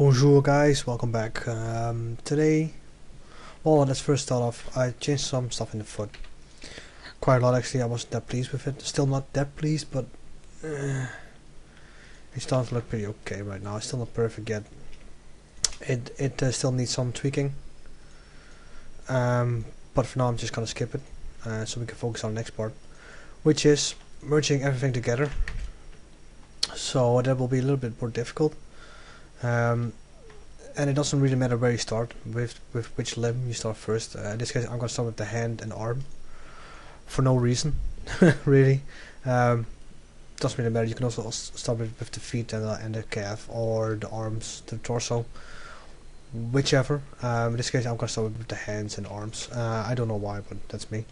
Bonjour guys, welcome back. Today, well, let's first start off. I changed some stuff in the foot. Quite a lot actually. I wasn't that pleased with it. Still not that pleased, but it's starting to look pretty okay right now. It's still not perfect yet. It still needs some tweaking. But for now I'm just gonna skip it, so we can focus on the next part, which is merging everything together. So that will be a little bit more difficult. And it doesn't really matter where you start, with which limb you start first. In this case I'm going to start with the hand and arm, for no reason, really. Doesn't really matter, you can also start with the feet and the calf, or the arms, the torso, whichever. In this case I'm going to start with the hands and arms. I don't know why, but that's me.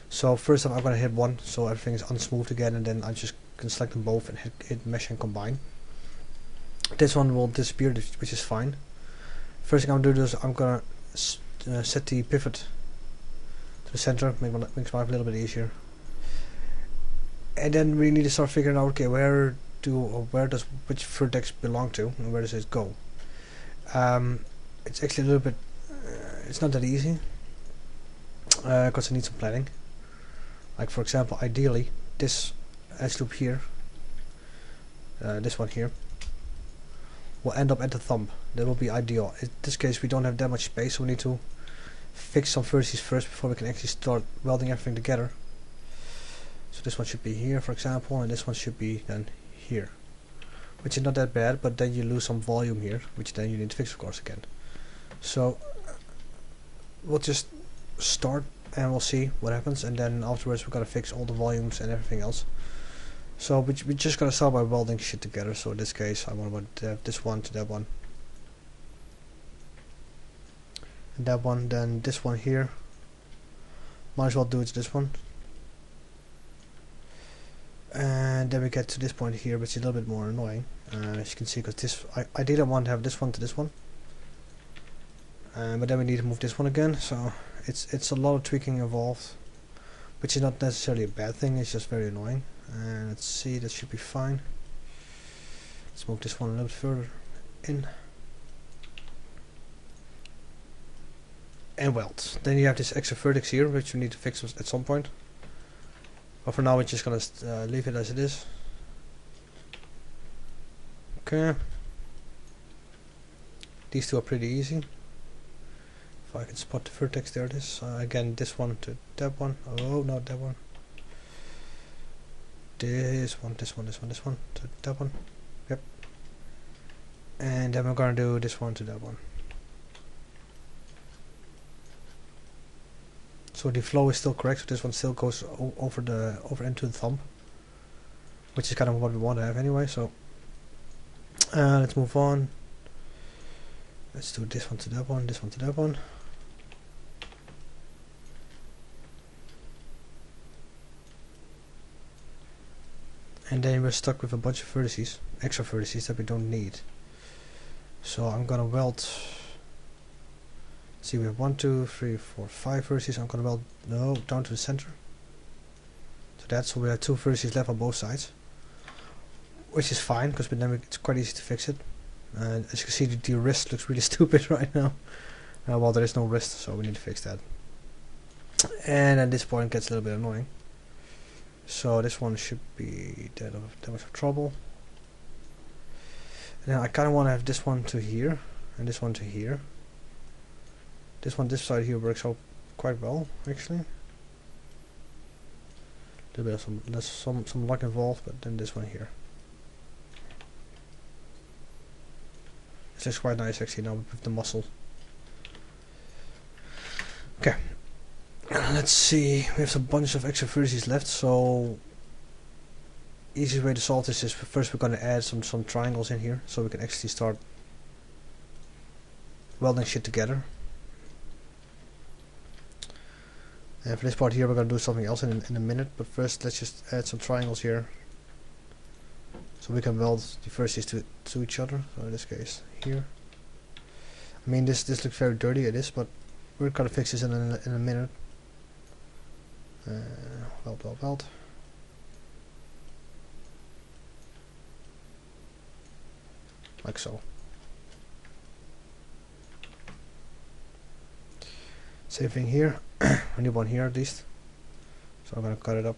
So first off I'm going to hit one, so everything is unsmooth again, and then I just can select them both and hit mesh and combine. This one will disappear, which is fine. First thing I'm going to do is I'm going to set the pivot to the center, makes life a little bit easier. And then we need to start figuring out, okay, where does which vertex belong to, and where does it go? It's actually a little bit, it's not that easy, because I need some planning. Like for example, ideally, this edge loop here, this one here, will end up at the thumb. That will be ideal. In this case we don't have that much space, so we need to fix some vertices first before we can actually start welding everything together. So this one should be here, for example, and this one should be then here, which is not that bad, but then you lose some volume here, which then you need to fix, of course, again. So we'll just start and we'll see what happens, and then afterwards we're gonna fix all the volumes and everything else. So we just gotta start by welding shit together. So in this case I want to have this one to that one, and that one, then this one here. Might as well do it to this one, and then we get to this point here, which is a little bit more annoying, as you can see, because this I didn't want to have this one to this one, but then we need to move this one again. So it's a lot of tweaking involved, which is not necessarily a bad thing, it's just very annoying. And let's see, that should be fine. Let's move this one a little bit further in and weld. Then you have this extra vertex here, which we need to fix at some point, but for now we're just gonna leave it as it is. Okay, these two are pretty easy. If I can spot the vertex, there it is. Again, this one to that one. Oh, not that one. This one to that one. Yep. And then we're gonna do this one to that one. So the flow is still correct, so this one still goes over into the thumb, which is kind of what we want to have anyway. So let's move on. Let's do this one to that one, this one to that one. And then we're stuck with a bunch of vertices, extra vertices that we don't need. So I'm gonna weld. See, we have 1, 2, 3, 4, 5 vertices. I'm gonna weld down to the center. So that's so we have 2 vertices left on both sides, which is fine because then it's quite easy to fix it. As you can see, the wrist looks really stupid right now. Well, there is no wrist, so we need to fix that. And at this point, it gets a little bit annoying. So this one should be that much of trouble. And now I kind of want to have this one to here and this one to here. This side here works out quite well actually. A little bit of some luck involved, but then this one here. This is quite nice actually now with the muscle. Okay. Let's see, we have a bunch of extra vertices left, so easiest way to solve this is first we're going to add some triangles in here so we can actually start welding shit together. And for this part here we're going to do something else in a minute, but first let's just add some triangles here so we can weld the vertices to each other. So in this case here, I mean this looks very dirty, it is, but we're going to fix this in a minute. Weld. Like so. Same thing here. I need one here at least. So I'm gonna cut it up.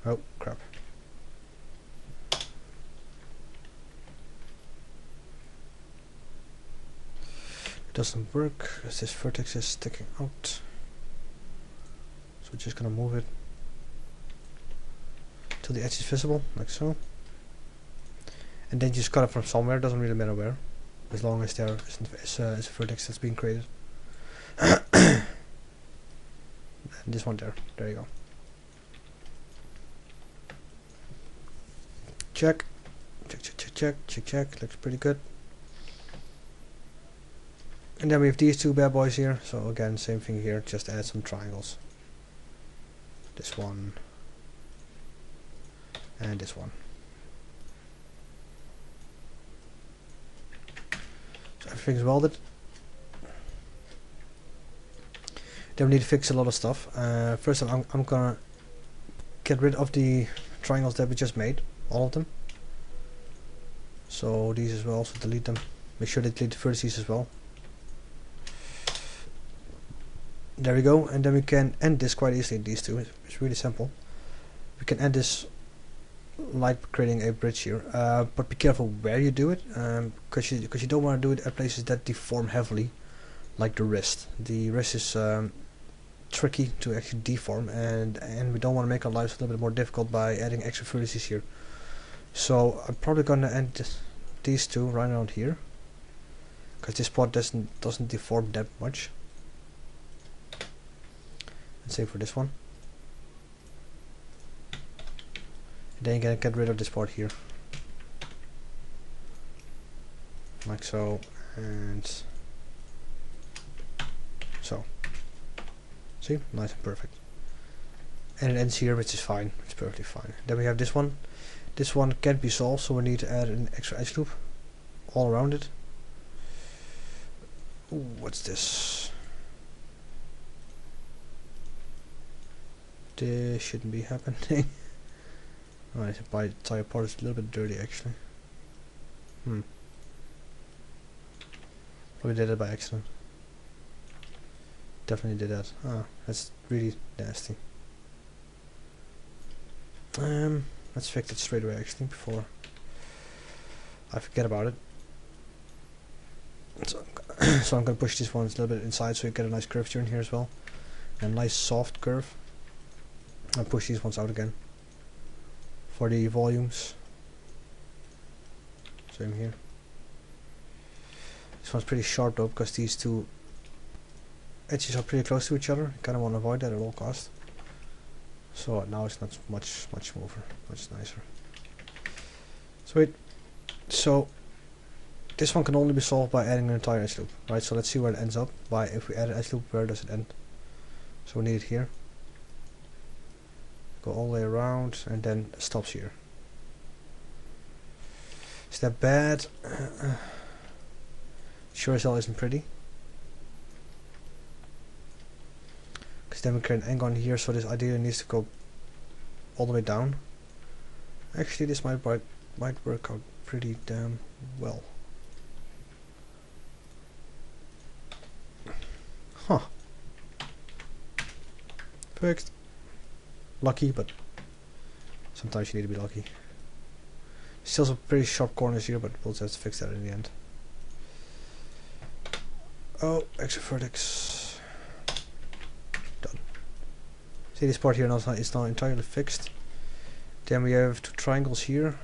Oh crap. It doesn't work as this vertex is sticking out. So we're just gonna move it till the edge is visible, like so. And then just cut it from somewhere, doesn't really matter where, as long as there is a vertex that's being created. And this one there you go. Check, check, looks pretty good. And then we have these two bad boys here, so again, same thing here, just add some triangles. This one, and this one. So everything's welded. Then we need to fix a lot of stuff. First I'm gonna get rid of the triangles that we just made, all of them. So these as well, so delete them. Make sure they delete the vertices as well. There we go, and then we can end this quite easily, these two. It's really simple. We can end this like creating a bridge here, but be careful where you do it, because you don't want to do it at places that deform heavily, like the wrist. The wrist is tricky to actually deform, and we don't want to make our lives a little bit more difficult by adding extra vertices here. So I'm probably gonna end these two right around here, because this spot doesn't deform that much. And same for this one. And then you can get rid of this part here, like so, and so. See, nice and perfect. And it ends here, which is fine. It's perfectly fine. Then we have this one. This one can't be solved, so we need to add an extra edge loop all around it. Ooh, what's this? This shouldn't be happening. Alright, my entire part is a little bit dirty actually. Probably did it by accident. Definitely did that. Ah, that's really nasty. Let's fix it straight away actually before I forget about it. So I'm gonna push these ones a little bit inside so you get a nice curvature in here as well. And a nice soft curve. I'll push these ones out again for the volumes. Same here. This one's pretty sharp though, because these two edges are pretty close to each other. Kind of want to avoid that at all costs. So now it's not much smoother, much nicer. Sweet. So this one can only be solved by adding an entire edge loop, right? So let's see where it ends up. By if we add an edge loop, where does it end? So we need it here. Go all the way around and then stops here. Is that bad? Sure as hell isn't pretty. Because then we create an angle on here, so this ideally needs to go all the way down. Actually, this might work out pretty damn well. Huh. Fixed. Lucky, but sometimes you need to be lucky. Still some pretty sharp corners here, but we'll just fix that in the end. Oh, extra vertex. Done. See, this part here is now entirely fixed. Then we have two triangles here.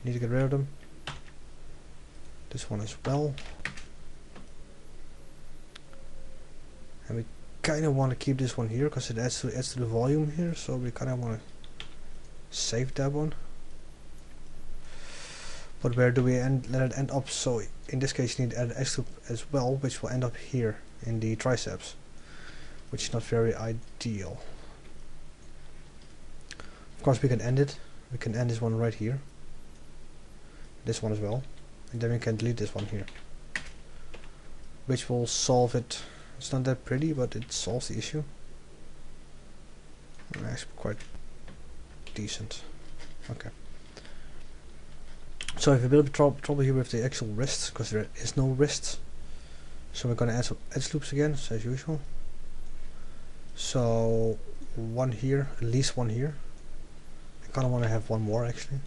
Need to get rid of them. This one as well. And we kind of want to keep this one here because it adds to the volume here, so we kind of want to save that one. But where do we let it end up? So in this case you need to add an edge loop as well, which will end up here in the triceps, which is not very ideal. Of course we can end it. We can end this one right here, this one as well, and then we can delete this one here, which will solve it. It's not that pretty, but it solves the issue. Actually quite decent. Okay. So I have a bit of trouble here with the actual wrists, because there is no wrists. So we're gonna add some edge loops again, as usual. So one here, at least one here. I kinda wanna have one more actually.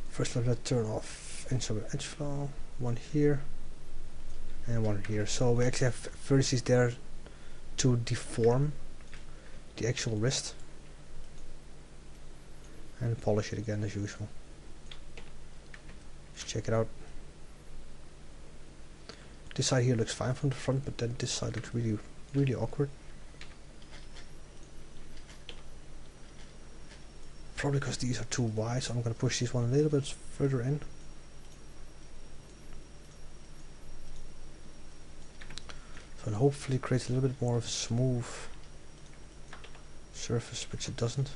First let's turn off edge flow, one here and one here. So we actually have vertices there to deform the actual wrist. And polish it again as usual. Let's check it out. This side here looks fine from the front, but then this side looks really awkward. Probably because these are too wide, so I'm going to push this one a little bit further in. So it hopefully creates a little bit more of a smooth surface, which it doesn't.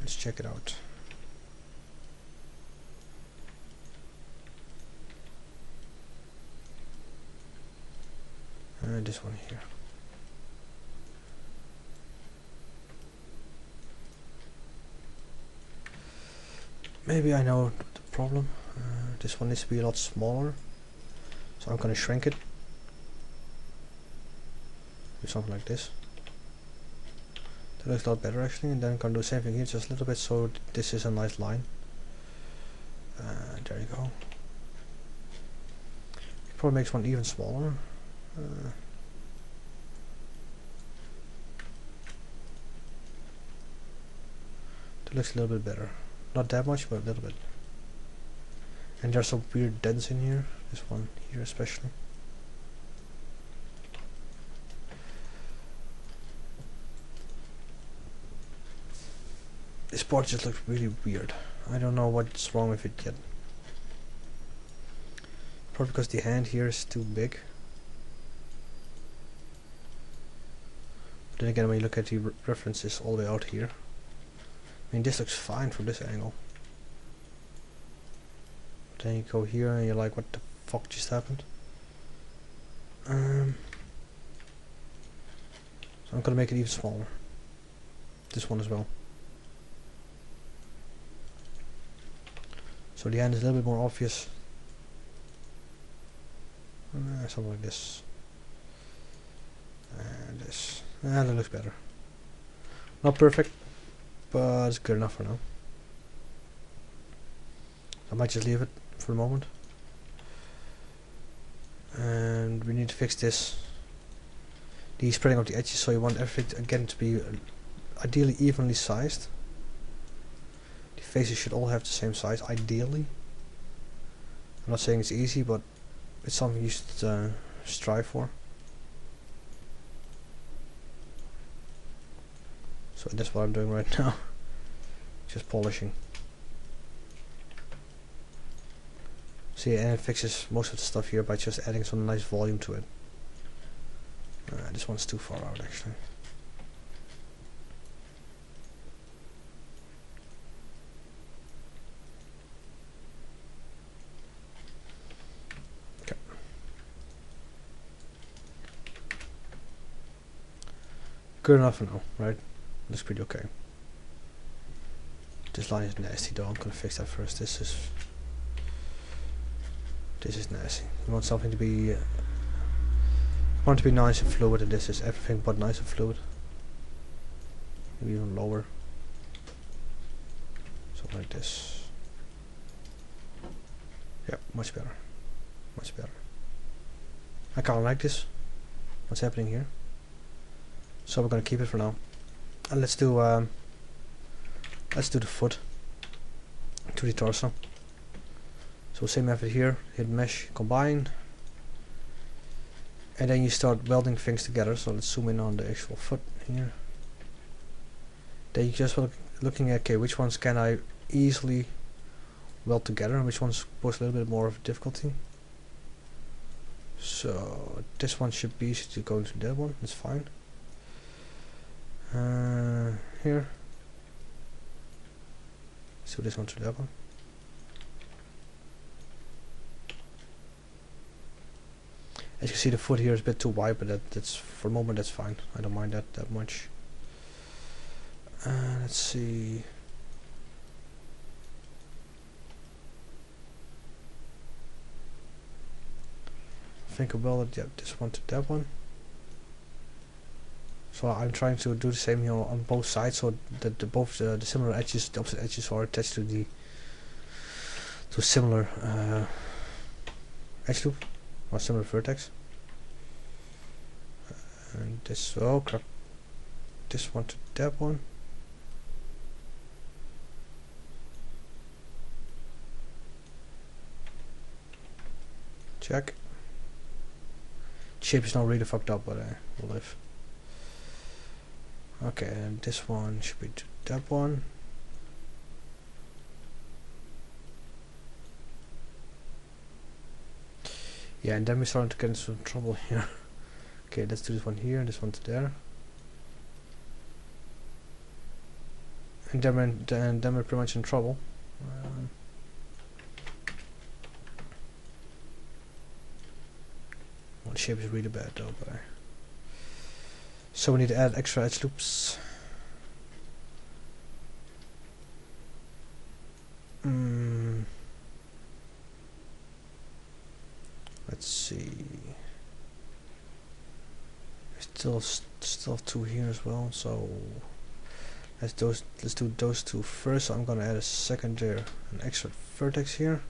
Let's check it out. And this one here. Maybe I know the problem. This one needs to be a lot smaller, so I'm going to shrink it. Do something like this. That looks a lot better actually, and then I'm going to do the same thing here, just a little bit, so this is a nice line. There you go. It probably makes one even smaller. That looks a little bit better. Not that much, but a little bit. And there's some weird dents in here. This one here especially. This part just looks really weird. I don't know what's wrong with it yet. Probably because the hand here is too big. But then again, when you look at the references all the way out here, I mean, this looks fine from this angle. But then you go here and you're like, what the fuck just happened? So I'm gonna make it even smaller. This one as well. So the hand is a little bit more obvious. Something like this. And this. And that looks better. Not perfect, but it's good enough for now. I might just leave it for the moment. And we need to fix this. The spreading of the edges, so you want everything again to be ideally evenly sized. The faces should all have the same size, ideally. I'm not saying it's easy, but it's something you should strive for. So that's what I'm doing right now. Just polishing. See, and it fixes most of the stuff here by just adding some nice volume to it. This one's too far out actually. Okay. Good enough for now, right? Looks pretty okay. This line is nasty though, I'm gonna fix that first. This is nasty. You want something to be want it to be nice and fluid, and this is everything but nice and fluid. Maybe even lower. Something like this. Yeah, much better. Much better. I kinda like this. What's happening here? So we're gonna keep it for now. And let's do the foot to the torso. So same method here, hit mesh, combine, and then you start welding things together. So let's zoom in on the actual foot here. Then you just looking at, okay, which ones can I easily weld together and which ones pose a little bit more of difficulty. So this one should be easy to go into that one, that's fine. Here. So this one to that one. As you can see, the foot here is a bit too wide, but that's for the moment that's fine. I don't mind that much. Let's see. think about it. Yep, this one to that one. So I'm trying to do the same here on both sides, so that both the similar edges, the opposite edges, are attached to the similar edge loop or similar vertex. And this, oh crap, this one to that one. Check. Shape is not really fucked up, but will live. Okay, and this one should be to that one. Yeah, and then we're starting to get into some trouble here. Okay, let's do this one here, and this one to there. And then we're pretty much in trouble. Well, the shape is really bad though, but so we need to add extra edge loops. Let's see. Still have two here as well. So let's do those two first. So I'm gonna add a second there, an extra vertex here.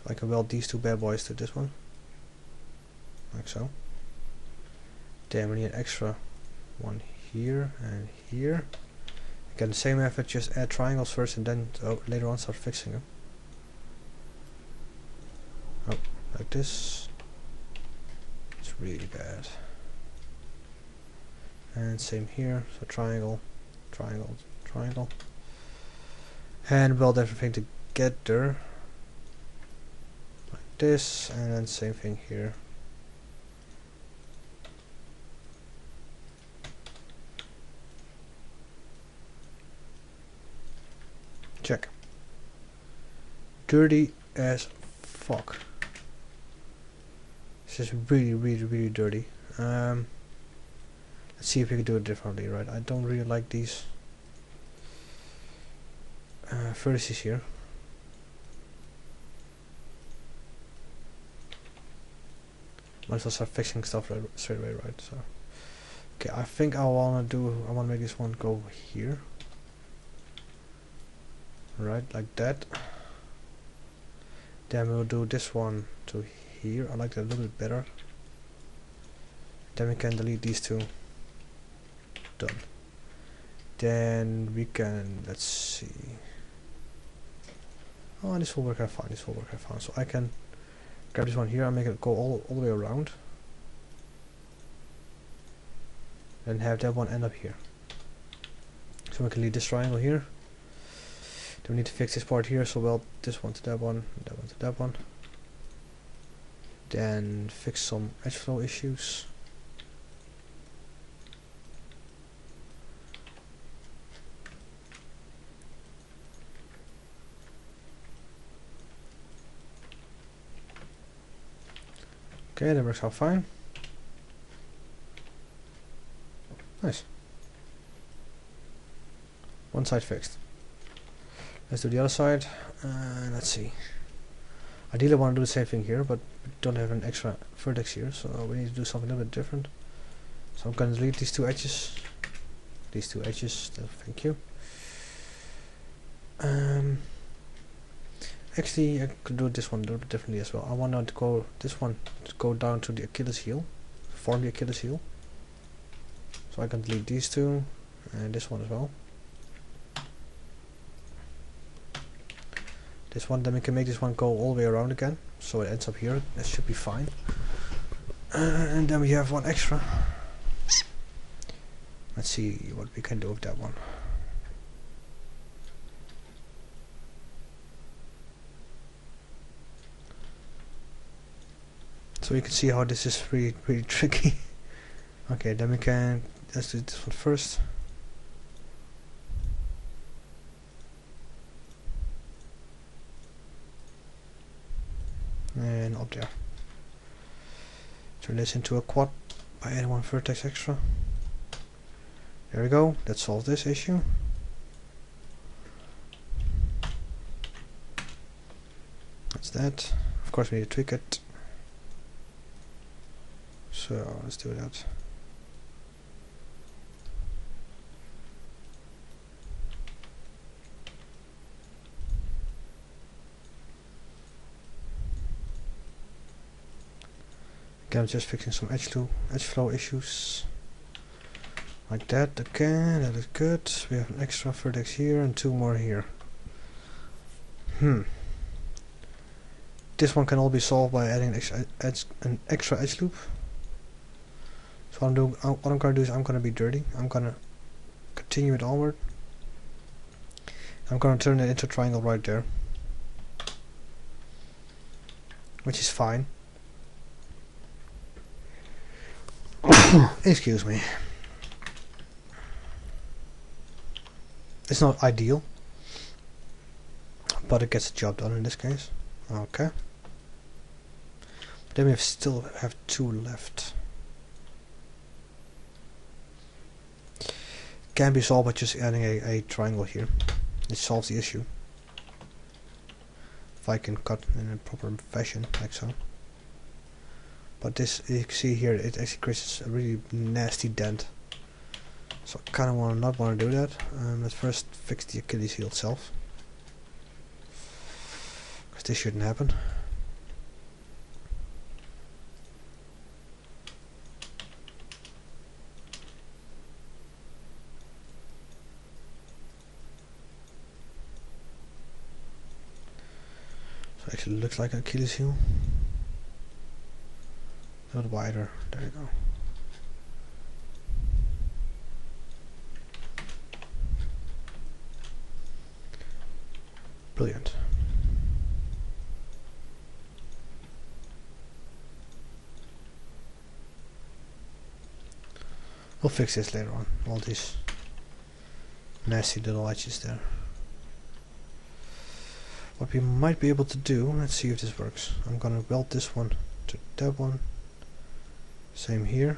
So I can weld these two bad boys to this one, like so. Then we need an extra one here and here. Again, the same method, just add triangles first and then later on start fixing them. Oh, like this. It's really bad. And same here, so triangle, triangle, triangle. And weld everything together. Like this, and then same thing here. Check. Dirty as fuck. This is really dirty. Let's see if we can do it differently, right? I don't really like these vertices here. Might as well start fixing stuff straight away, right? So, okay, I think I wanna make this one go here. Right, like that. Then we'll do this one to here. I like that a little bit better. Then we can delete these two. Done. Then we can, let's see. Oh, this will work out fine. This will work out fine. So I can grab this one here and make it go all the way around. And have that one end up here. So we can leave this triangle here. Then we need to fix this part here, so weld this one to that one, that one to that one. Then fix some edge flow issues. Okay, that works out fine. Nice. One side fixed. Let's do the other side. Let's see. Ideally I want to do the same thing here, but we don't have an extra vertex here, so we need to do something a little bit different. So I'm going to delete these two edges. These two edges, thank you. Actually, I could do this one a little bit differently as well. I want to go this one to go down to the Achilles heel, form the Achilles heel. So I can delete these two and this one as well. This one, then we can make this one go all the way around again, so it ends up here. That should be fine. And then we have one extra. Let's see what we can do with that one. So you can see how this is really tricky. Okay, then we can, let's do this one first. And up there. Turn this into a quad by adding one vertex extra. There we go, that solves this issue. That's that. Of course we need to tweak it. So let's do that. Again, I'm just fixing some edge flow issues. Like that. Okay, that is good. We have an extra vertex here and 2 more here. This one can all be solved by adding an extra edge loop. So what I'm gonna do is I'm gonna be dirty. I'm gonna continue it onward. I'm gonna turn it into a triangle right there, which is fine. Excuse me. It's not ideal, but it gets the job done in this case. Okay. Then we still have 2 left. Can be solved by just adding a triangle here. It solves the issue. If I can cut in a proper fashion, like so. But this, you can see here, it actually creates a really nasty dent. So I kind of not want to do that. Let's first fix the Achilles heel itself, because this shouldn't happen. So it actually looks like an Achilles heel. A little wider. There you go. Brilliant. We'll fix this later on. All these nasty little edges there. What we might be able to do, let's see if this works. I'm gonna weld this one to that one. Same here.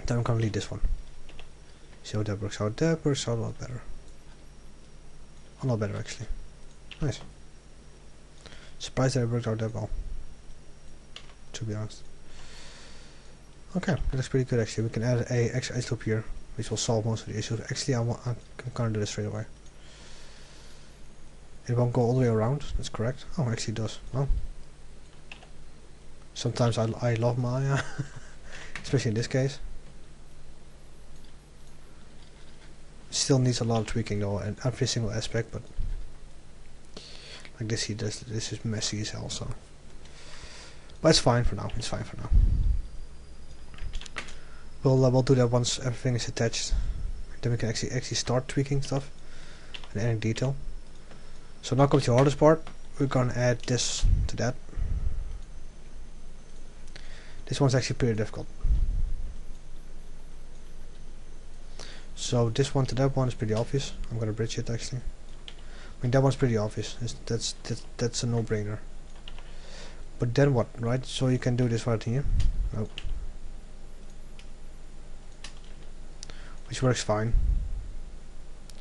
Then I'm gonna leave this one. See how that works out. That works out a lot better. A lot better actually. Nice. Surprised that it worked out that well, to be honest. Okay, that looks pretty good actually. We can add a extra edge loop here, which will solve most of the issues. Actually, I'm gonna do this straight away. It won't go all the way around, that's correct. Oh, actually it does. Well, sometimes I love my, especially in this case. Still needs a lot of tweaking though, and every single aspect, but like this, this is messy as hell. So, but it's fine for now. It's fine for now. We'll do that once everything is attached. Then we can actually start tweaking stuff and adding detail. So now comes the hardest part. We're gonna add this to that. This one's actually pretty difficult. So this one to that one is pretty obvious. I'm gonna bridge it actually. I mean that one's pretty obvious. That's a no-brainer. But then what, right? So you can do this right here. Oh. Which works fine.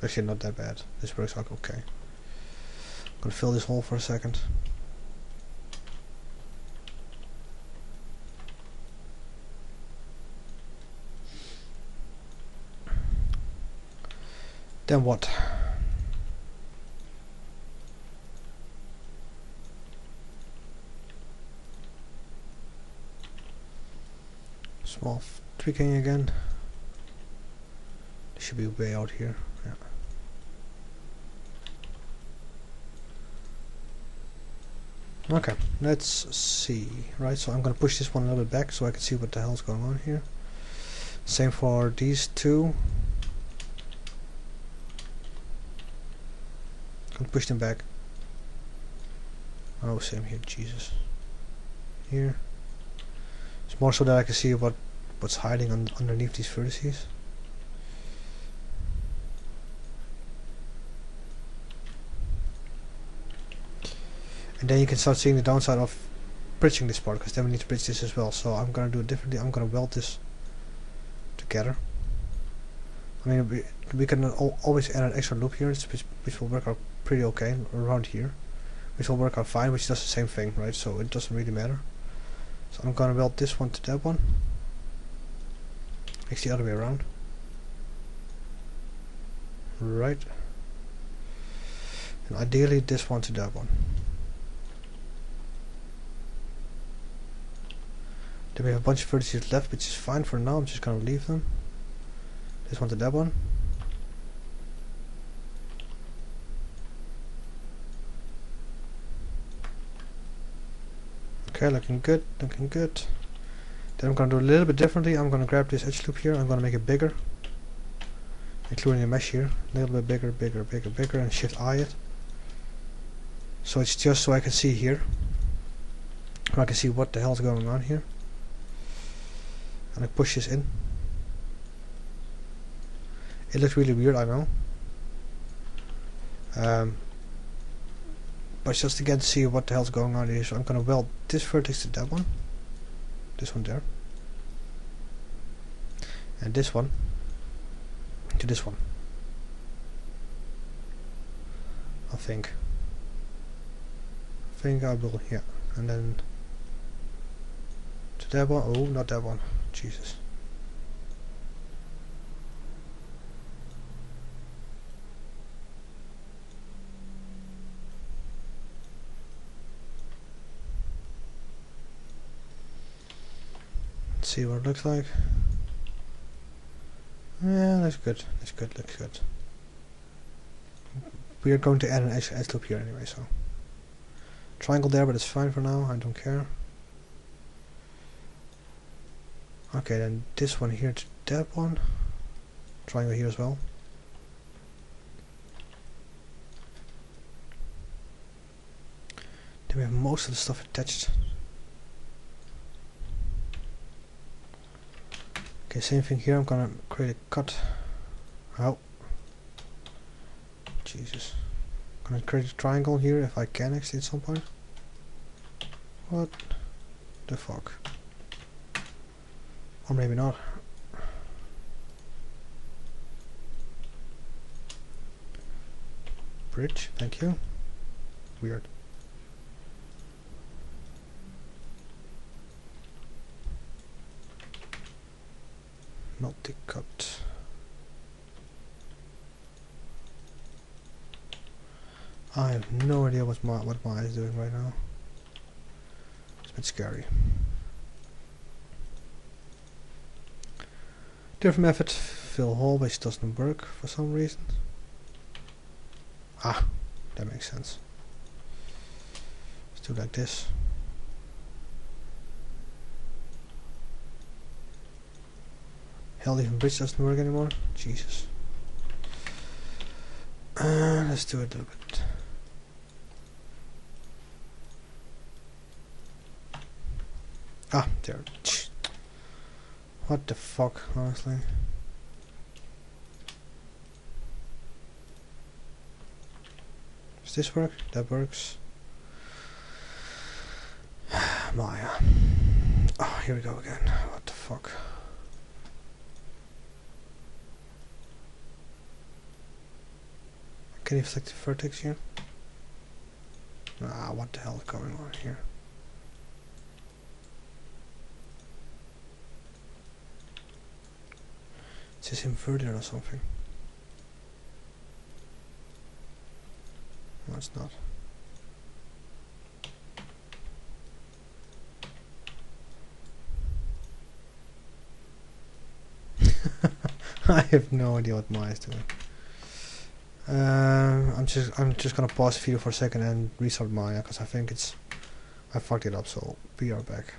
Actually not that bad. This works out okay. I'm gonna fill this hole for a second. Then what? Small tweaking again. It should be way out here. Yeah. Okay, let's see. Right, so I'm gonna push this one a little bit back so I can see what the hell's going on here. Same for these two. Gonna push them back. Oh, same here. Jesus. Here. It's more so that I can see what's hiding underneath these vertices. And then you can start seeing the downside of bridging this part, because then we need to bridge this as well. So I'm gonna do it differently. I'm gonna weld this together. I mean, we can always add an extra loop here, which will work out pretty okay around here, which will work out fine, which does the same thing, right? So it doesn't really matter. So I'm gonna weld this one to that one. It's the other way around. Right. And ideally this one to that one. Then we have a bunch of vertices left, which is fine for now. I'm just gonna leave them. This one to that one. Okay, looking good, looking good. Then I'm gonna do a little bit differently. I'm gonna grab this edge loop here. I'm gonna make it bigger, including the mesh here. A little bit bigger, bigger, bigger, bigger, and shift I it. So it's just so I can see here. I can see what the hell's going on here. And I push this in. It looks really weird, I know. But just again to see what the hell's going on here. So I'm gonna weld this vertex to that one. This one there. And this one to this one. I think I will, yeah. And then to that one. Oh, not that one. Jesus. Let's see what it looks like. Yeah, looks good. Looks good. Looks good. We are going to add an edge loop here anyway, so triangle there, but it's fine for now. I don't care. Okay, then this one here to that one. Triangle here as well. Then we have most of the stuff attached. Okay, same thing here. I'm gonna create a cut. Oh, Jesus! I'm gonna create a triangle here if I can actually at some point. What the fuck? Or maybe not. Bridge, thank you. Weird. Multi-cut. I have no idea what my eye is doing right now. It's a bit scary. Different method. Fill hole, which doesn't work for some reason. Ah, that makes sense. Let's do it like this. Hell, even bridge doesn't work anymore. Jesus. Let's do it a little bit. Ah, there. What the fuck, honestly. Does this work? That works. Maya. Oh, here we go again. What the fuck? Can you select the vertex here? Ah, what the hell is going on here? Is this inverted or something? No, it's not. I have no idea what Maya is doing. I'm just gonna pause the video for a second and restart Maya because I think I fucked it up. So we are back.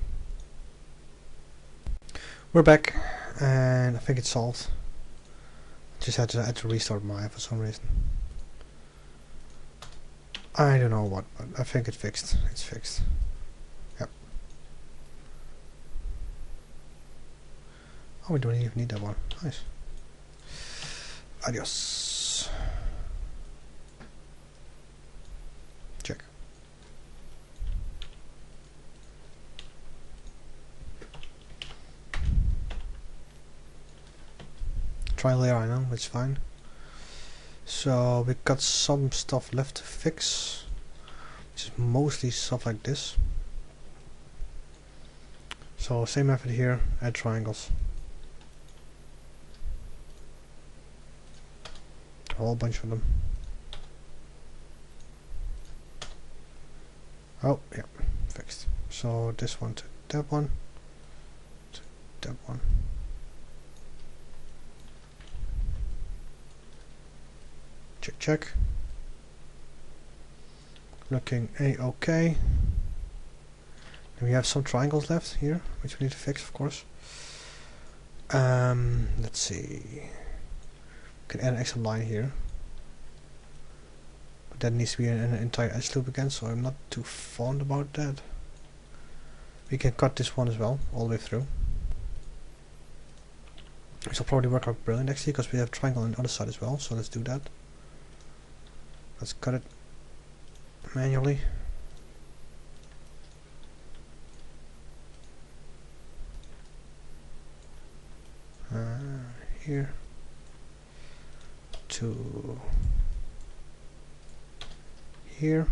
We're back, and I think it's solved. Just had to restart Maya for some reason. I don't know what, but I think it's fixed. It's fixed. Yep. Oh, we don't even need that one. Nice. Adios. Check. Trial layer, I know, it's fine. So we got some stuff left to fix, which is mostly stuff like this. So same method here, add triangles. A whole bunch of them. Oh, yeah, fixed. So this one to that one, to that one. Check, check. Looking a-okay. And we have some triangles left here, which we need to fix, of course. Let's see. We can add an extra line here. But that needs to be an entire edge loop again, so I'm not too fond about that. We can cut this one as well, all the way through. This will probably work out brilliant actually, because we have triangle on the other side as well, so let's do that. Let's cut it manually. Here to here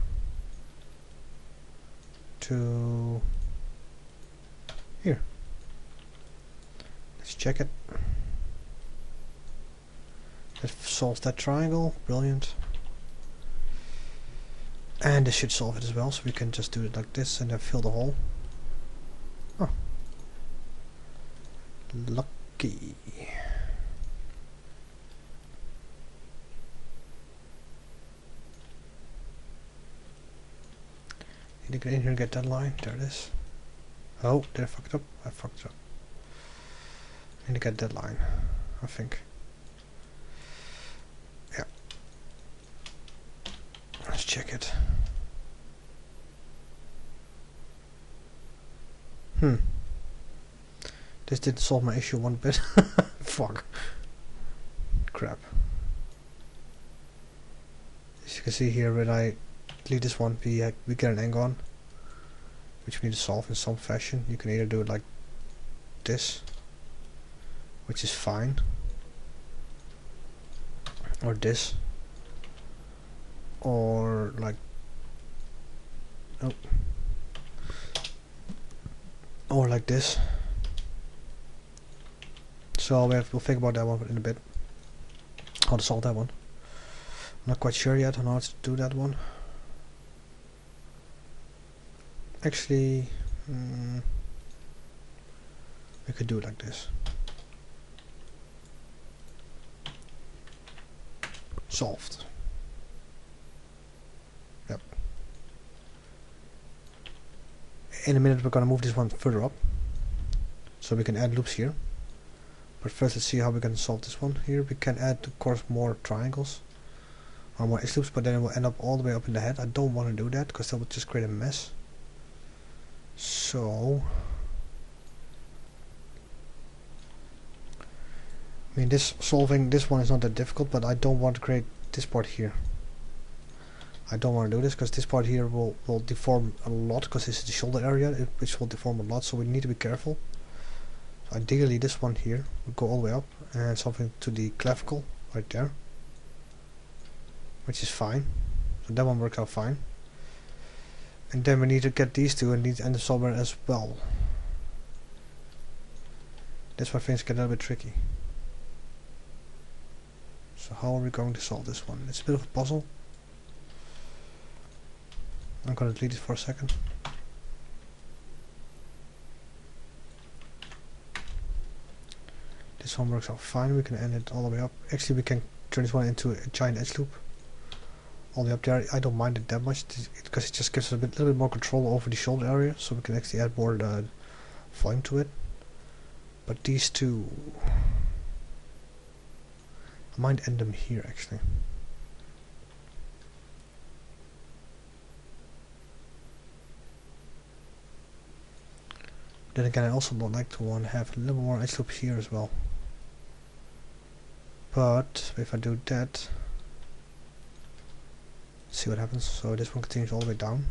to here. Let's check it. That solves that triangle. Brilliant. And this should solve it as well, so we can just do it like this and then fill the hole. Oh. Lucky. Need to get in here and get that line. There it is. Oh, did I fuck it up? I fucked it up. Need to get that line, I think. Yeah. Let's check it. This didn't solve my issue one bit. Fuck. Crap. As you can see here, when I delete this one, we get an angle on, which we need to solve in some fashion. You can either do it like this, which is fine, or this, or like, oh, or like this. So we'll think about that one in a bit, how to solve that one. I'm not quite sure yet on how to do that one. Actually, we could do it like this. Solved. Yep. In a minute we're gonna move this one further up, so we can add loops here. But first let's see how we can solve this one. Here we can add, of course, more triangles or more edge loops, but then it will end up all the way up in the head. I don't want to do that because that would just create a mess. So, I mean, solving this one is not that difficult, but I don't want to create this part here. I don't want to do this because this part here will deform a lot, because this is the shoulder area, which will deform a lot, so we need to be careful. So ideally this one here would go all the way up and something to the clavicle right there, which is fine. So that one works out fine. And then we need to get these two and need to end up somewhere as well. That's why things get a little bit tricky. So how are we going to solve this one? It's a bit of a puzzle. I'm gonna delete it for a second. This one works out fine. We can end it all the way up. Actually, we can turn this one into a giant edge loop all the way up there. I don't mind it that much because it just gives us a little bit more control over the shoulder area, so we can actually add more volume to it. But these two, I might end them here actually. Then again, I also don't like to have a little more edge loops here as well. But if I do that, see what happens. So this one continues all the way down.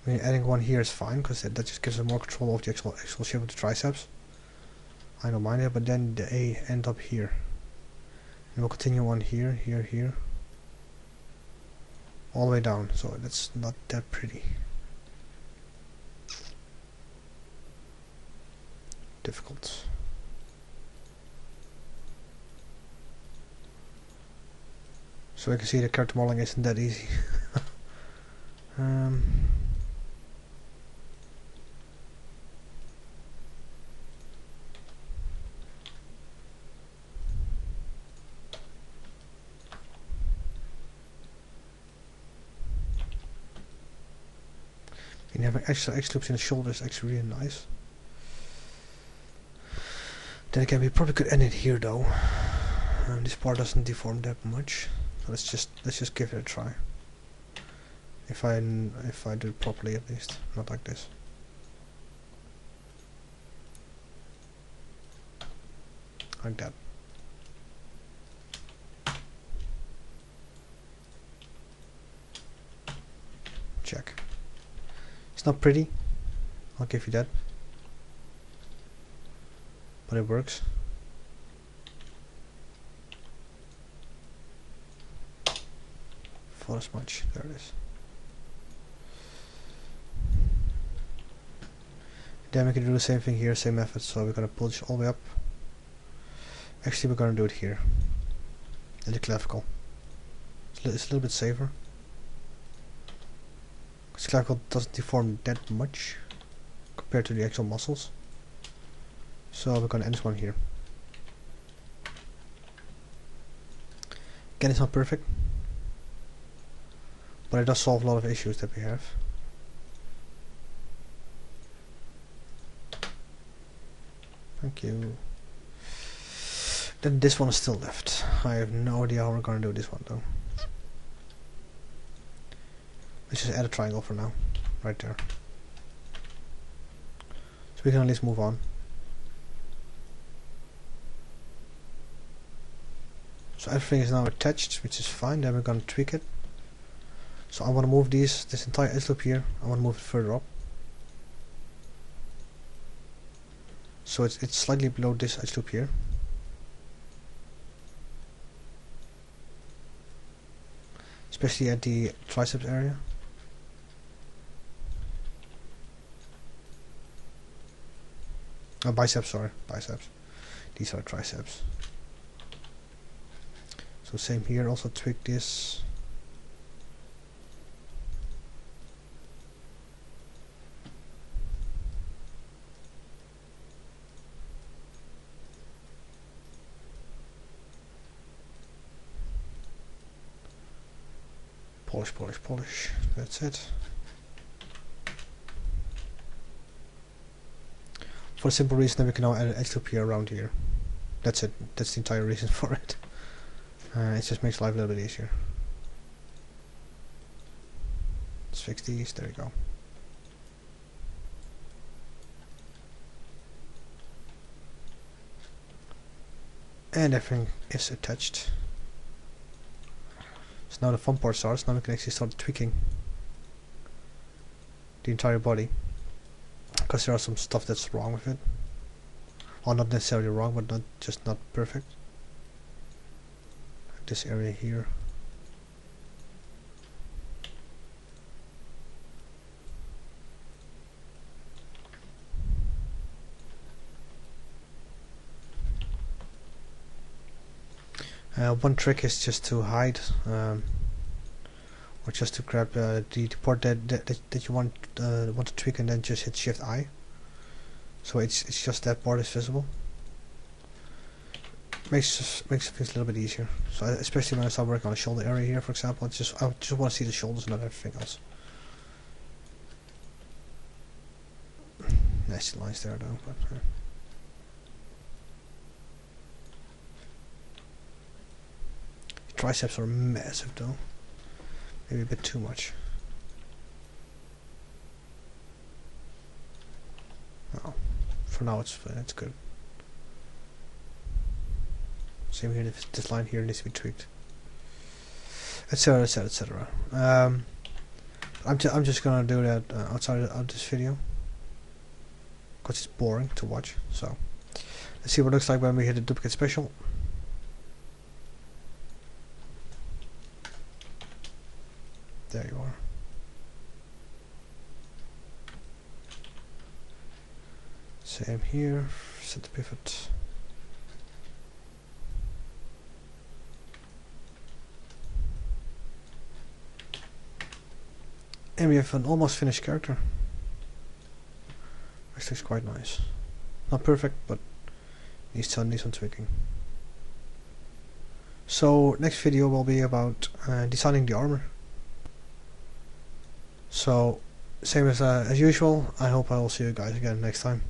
I mean, adding one here is fine because that just gives us more control of the actual shape of the triceps. I don't mind it, but then the A end up here, and we'll continue on here, here, here, all the way down. So that's not that pretty. difficult. So I can see the character modeling isn't that easy. And having extra X loops in the shoulder is actually really nice. Then again, we probably could end it here though. This part doesn't deform that much, so let's just give it a try. If I do it properly, at least, not like this. Like that. Check. It's not pretty, I'll give you that, but it works. For as much, there it is. Then we can do the same thing here, same method. So we're gonna pull this all the way up. Actually, we're gonna do it here at the clavicle. It's a little bit safer. This clavicle doesn't deform that much compared to the actual muscles. So we're gonna end this one here. Again, it's not perfect, but it does solve a lot of issues that we have. Thank you. Then this one is still left. I have no idea how we're gonna do this one though. Let's just add a triangle for now, right there. So we can at least move on. So everything is now attached, which is fine. Then we're gonna tweak it. So I want to move this entire edge loop here. I want to move it further up. So it's slightly below this edge loop here. Especially at the triceps area. Oh, biceps, sorry, biceps. These are triceps. So same here, also tweak this. Polish, polish, polish. That's it. For the simple reason that we can now add an edge loop here around here. That's it. That's the entire reason for it. It just makes life a little bit easier. Let's fix these. There we go. And everything is attached. So now the fun part starts. Now we can actually start tweaking the entire body, because there are some stuff that's wrong with it. Well, not necessarily wrong, but not perfect. Like this area here. One trick is just to hide, or just to grab the part that you want to tweak, and then just hit Shift I. So it's just that part is visible. Makes things a little bit easier. So especially when I start working on the shoulder area here, for example, I just want to see the shoulders and not everything else. Nasty lines there though. But, triceps are massive though. Maybe a bit too much. Oh, for now it's good. Same here. This line here needs to be tweaked, etc., etc., etc. I'm just gonna do that outside of this video because it's boring to watch. So let's see what it looks like when we hit the duplicate special. There you are. Same here, set the pivot. And we have an almost finished character. Which looks quite nice. Not perfect, but needs some tweaking. So next video will be about designing the armor. So same as usual. I hope I will see you guys again next time.